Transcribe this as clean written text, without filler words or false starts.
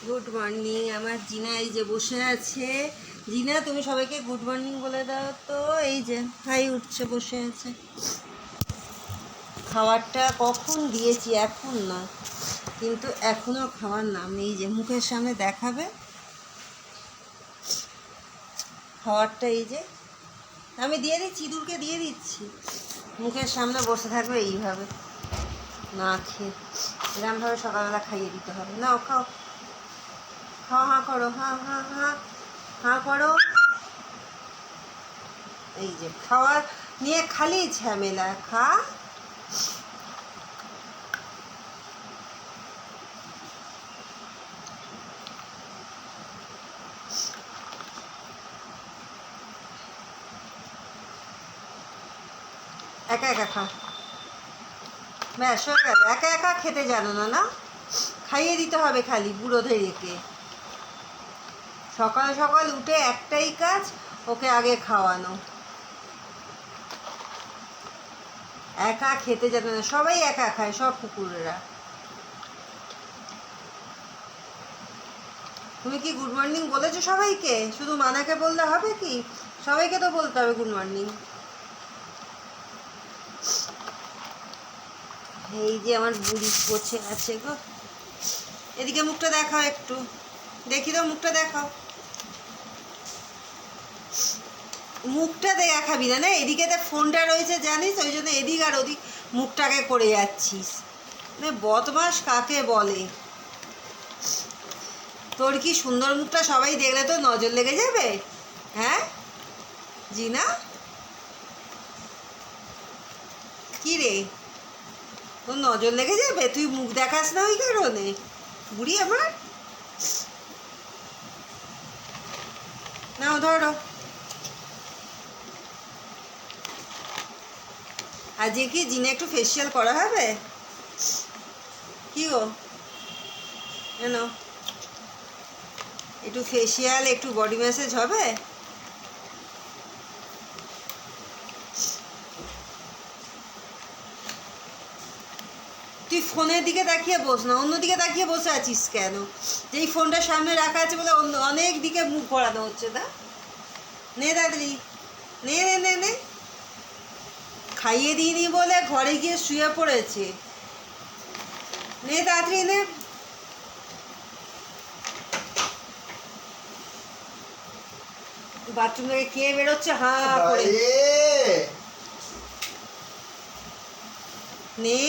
Good morning. আমার জিনা এই যে বসে আছে। জিনা, তুমি সবাইকে গুড মর্নিং বলে দাও তো। এই যে হাই উঠছে, বসে আছে। খাবারটা কখন দিয়েছি, এখন না, কিন্তু এখনও খাওয়ার নাম নেই। যে মুখের সামনে দেখাবে খাবারটা, এই যে আমি দিয়ে দিচ্ছি, ইঁদুরকে দিয়ে দিচ্ছি। মুখের সামনে বসে থাকবে এইভাবে না খেয়ে। এরকমভাবে সকালবেলা খাইয়ে দিতে হবে। নাও খাও, খাও, হাঁ করো, হাঁ হাঁ হাঁ হাঁ করো। এই যে খাওয়ার নিয়ে খালি ঝামেলা। খা। একা একা খা, ব্যাস হয়ে গেল। একা একা খেতে জানো না, না খাইয়ে দিতে হবে খালি বুড়োদের রেখে। সকাল সকাল উঠে একটাই কাজ, ওকে আগে খাওয়ানো। একা খেতে জানে না, সবাই একা খায়, সব কুকুররা। তুমি কি গুড মর্নিং বলেছো সবাইকে? শুধু মানাকে বললে হবে কি? সবাইকে তো বলতে হবে গুড মর্নিং। এই যে আমার বুড়ি বসে আছে গো। এদিকে মুখটা দেখাও একটু, দেখি তো মুখটা দেখাও। মুখটা দেখাবি না, না এদিকে তো ফোনটা রয়েছে জানিস, ওই জন্য এদিক আর ওদিক মুখটাকে করে যাচ্ছিস। মানে বদমাস কাকে বলে? তোর কি সুন্দর মুখটা সবাই দেখলে তো নজর লেগে যাবে? হ্যাঁ জিনা, কি রে, তোর নজর লেগে যাবে? তুই মুখ দেখাস না ওই কারণে? বুড়ি আমার, নাও ধরো। আজকে কি জিনে একটু ফেসিয়াল করা হবে? কি গো, কেন? একটু ফেসিয়াল, একটু বডি ম্যাসাজ হবে? তুই ফোনের দিকে তাকিয়ে বস না, অন্যদিকে তাকিয়ে বসে আছিস কেন? যেই ফোনটা সামনে রাখা আছে বলে অন্য অনেক দিকে মুখ ঘোরানো হচ্ছে। তা নে দাদরি, নে নে নে নে। খাইয়ে দিইনি বলে ঘরে গিয়ে শুয়ে পড়েছে। নে তাড়াতাড়ি নে। বাথরুম থেকে কে বেরোচ্ছে হাঁ করে? নে।